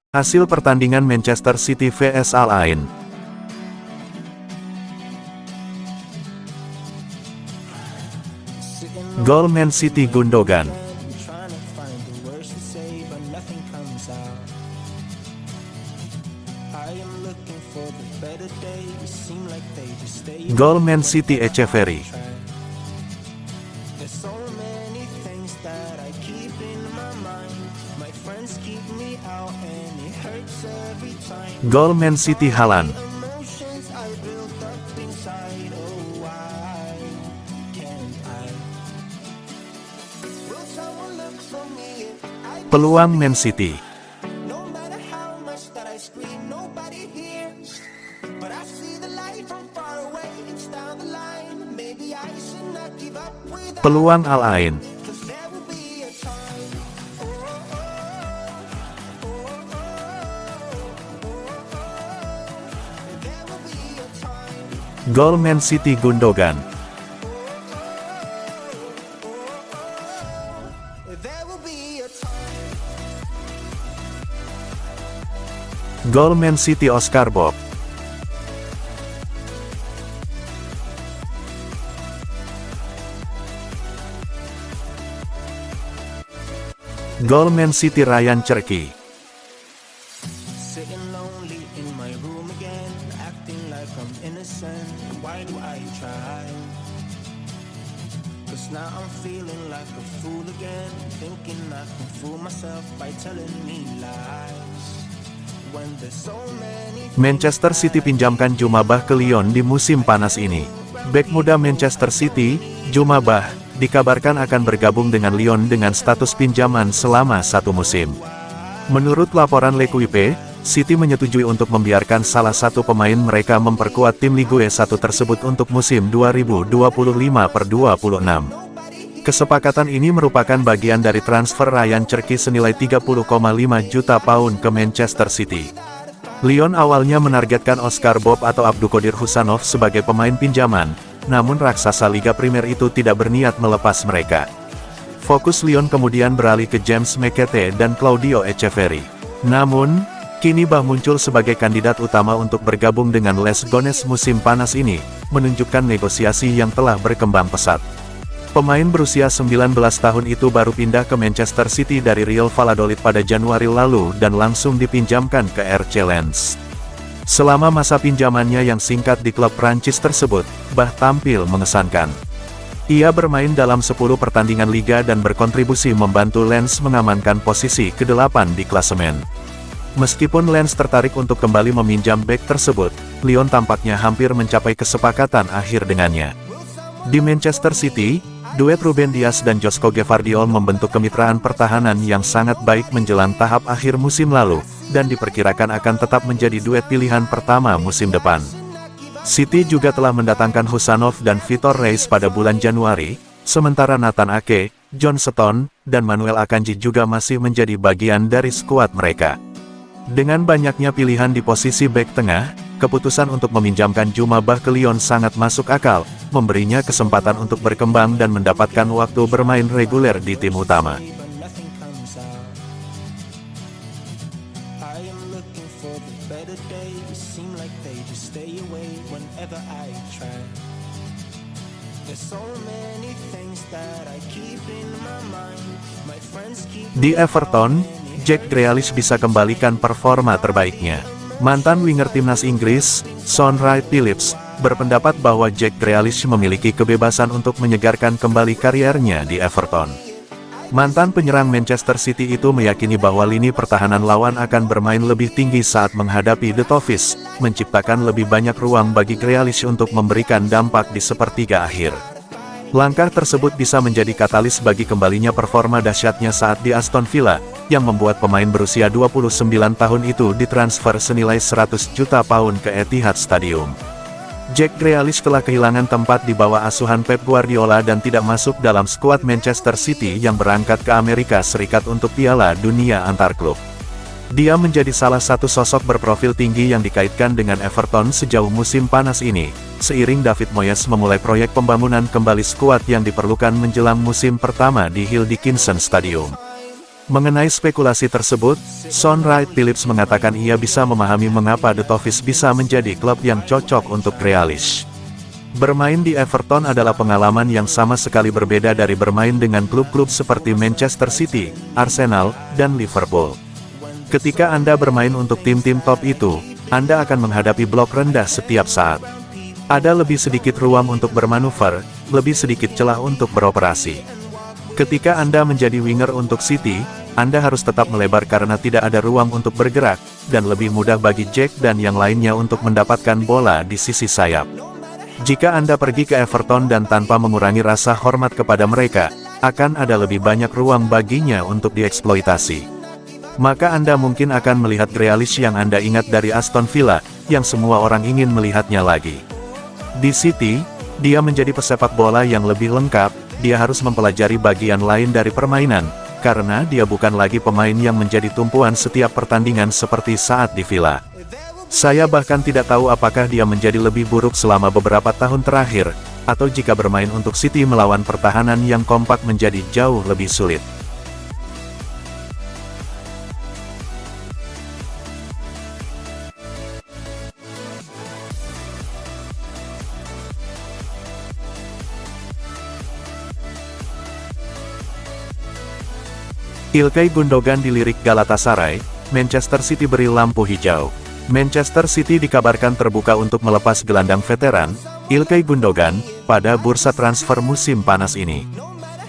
Hasil pertandingan Manchester City vs Al Ain. Gol Man City Gundogan. Gol Man City Echeverry. Gol Man City Haaland. Peluang Man City. Peluang Al Ain. Gol Man City Gundogan. Gol Man City Oscar Bob. Gol Man City Ryan Cherki. Manchester City pinjamkan Jumabah ke Lyon di musim panas ini. Bek muda Manchester City, Jumabah, dikabarkan akan bergabung dengan Lyon dengan status pinjaman selama 1 musim. Menurut laporan L'Equipe, City menyetujui untuk membiarkan salah satu pemain mereka memperkuat tim Ligue 1 tersebut untuk musim 2025-26. Kesepakatan ini merupakan bagian dari transfer Ryan Cherki senilai 30,5 juta pound ke Manchester City. Lyon awalnya menargetkan Oscar Bob atau Abdulkadir Husanov sebagai pemain pinjaman, namun raksasa Liga Primer itu tidak berniat melepas mereka. Fokus Lyon kemudian beralih ke James McAtee dan Claudio Echeverry. Namun, kini Bah muncul sebagai kandidat utama untuk bergabung dengan Les Gones musim panas ini, menunjukkan negosiasi yang telah berkembang pesat. Pemain berusia 19 tahun itu baru pindah ke Manchester City dari Real Valladolid pada Januari lalu dan langsung dipinjamkan ke RC Lens. Selama masa pinjamannya yang singkat di klub Prancis tersebut, Bah tampil mengesankan. Ia bermain dalam 10 pertandingan liga dan berkontribusi membantu Lens mengamankan posisi ke-8 di klasemen. Meskipun Lens tertarik untuk kembali meminjam bek tersebut, Lyon tampaknya hampir mencapai kesepakatan akhir dengannya. Di Manchester City, duet Ruben Dias dan Josko Gvardiol membentuk kemitraan pertahanan yang sangat baik menjelang tahap akhir musim lalu, dan diperkirakan akan tetap menjadi duet pilihan pertama musim depan. City juga telah mendatangkan Husanov dan Vitor Reis pada bulan Januari, sementara Nathan Ake, John Stones, dan Manuel Akanji juga masih menjadi bagian dari skuad mereka. Dengan banyaknya pilihan di posisi bek tengah, keputusan untuk meminjamkan Jumabah ke Lyon sangat masuk akal, memberinya kesempatan untuk berkembang dan mendapatkan waktu bermain reguler di tim utama. Di Everton, Jack Grealish bisa kembalikan performa terbaiknya. Mantan winger timnas Inggris, Sean Wright-Phillips, berpendapat bahwa Jack Grealish memiliki kebebasan untuk menyegarkan kembali kariernya di Everton. Mantan penyerang Manchester City itu meyakini bahwa lini pertahanan lawan akan bermain lebih tinggi saat menghadapi The Toffees, menciptakan lebih banyak ruang bagi Grealish untuk memberikan dampak di sepertiga akhir. Langkah tersebut bisa menjadi katalis bagi kembalinya performa dahsyatnya saat di Aston Villa, yang membuat pemain berusia 29 tahun itu ditransfer senilai 100 juta pound ke Etihad Stadium. Jack Grealish telah kehilangan tempat di bawah asuhan Pep Guardiola dan tidak masuk dalam skuad Manchester City yang berangkat ke Amerika Serikat untuk Piala Dunia antar klub. Dia menjadi salah satu sosok berprofil tinggi yang dikaitkan dengan Everton sejauh musim panas ini, seiring David Moyes memulai proyek pembangunan kembali skuad yang diperlukan menjelang musim pertama di Hill Dickinson Stadium. Mengenai spekulasi tersebut, Sean Wright Phillips mengatakan ia bisa memahami mengapa The Toffees bisa menjadi klub yang cocok untuk Grealish. Bermain di Everton adalah pengalaman yang sama sekali berbeda dari bermain dengan klub-klub seperti Manchester City, Arsenal, dan Liverpool. Ketika Anda bermain untuk tim-tim top itu, Anda akan menghadapi blok rendah setiap saat. Ada lebih sedikit ruang untuk bermanuver, lebih sedikit celah untuk beroperasi. Ketika Anda menjadi winger untuk City, Anda harus tetap melebar karena tidak ada ruang untuk bergerak, dan lebih mudah bagi Jack dan yang lainnya untuk mendapatkan bola di sisi sayap. Jika Anda pergi ke Everton dan tanpa mengurangi rasa hormat kepada mereka, akan ada lebih banyak ruang baginya untuk dieksploitasi. Maka Anda mungkin akan melihat Grealish yang Anda ingat dari Aston Villa, yang semua orang ingin melihatnya lagi. Di City, dia menjadi pesepak bola yang lebih lengkap, dia harus mempelajari bagian lain dari permainan, karena dia bukan lagi pemain yang menjadi tumpuan setiap pertandingan seperti saat di Villa. Saya bahkan tidak tahu apakah dia menjadi lebih buruk selama beberapa tahun terakhir, atau jika bermain untuk City melawan pertahanan yang kompak menjadi jauh lebih sulit. Ilkay Gundogan dilirik Galatasaray, Manchester City beri lampu hijau. Manchester City dikabarkan terbuka untuk melepas gelandang veteran, Ilkay Gundogan, pada bursa transfer musim panas ini.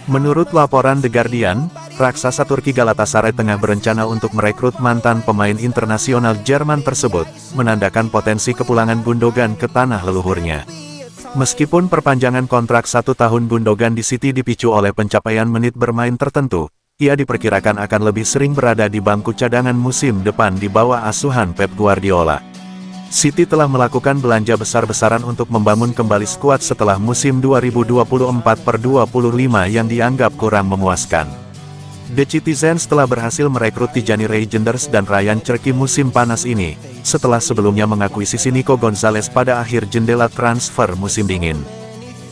Menurut laporan The Guardian, raksasa Turki Galatasaray tengah berencana untuk merekrut mantan pemain internasional Jerman tersebut, menandakan potensi kepulangan Gundogan ke tanah leluhurnya. Meskipun perpanjangan kontrak 1 tahun Gundogan di City dipicu oleh pencapaian menit bermain tertentu, ia diperkirakan akan lebih sering berada di bangku cadangan musim depan di bawah asuhan Pep Guardiola. City telah melakukan belanja besar-besaran untuk membangun kembali skuad setelah musim 2024/25 yang dianggap kurang memuaskan. The Citizens telah berhasil merekrut Tijani Reijnders dan Ryan Cherki musim panas ini, setelah sebelumnya mengakuisisi Nico Gonzalez pada akhir jendela transfer musim dingin.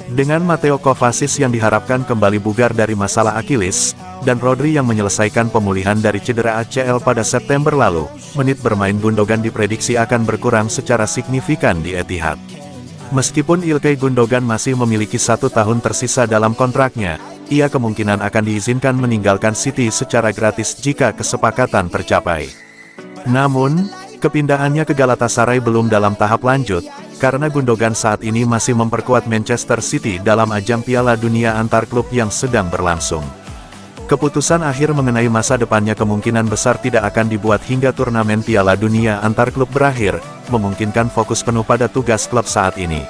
Dengan Mateo Kovacic yang diharapkan kembali bugar dari masalah Achilles, dan Rodri yang menyelesaikan pemulihan dari cedera ACL pada September lalu, menit bermain Gundogan diprediksi akan berkurang secara signifikan di Etihad. Meskipun Ilkay Gundogan masih memiliki 1 tahun tersisa dalam kontraknya, ia kemungkinan akan diizinkan meninggalkan City secara gratis jika kesepakatan tercapai. Namun, kepindahannya ke Galatasaray belum dalam tahap lanjut, karena Gundogan saat ini masih memperkuat Manchester City dalam ajang Piala Dunia antar klub yang sedang berlangsung. Keputusan akhir mengenai masa depannya kemungkinan besar tidak akan dibuat hingga turnamen Piala Dunia antar klub berakhir, memungkinkan fokus penuh pada tugas klub saat ini.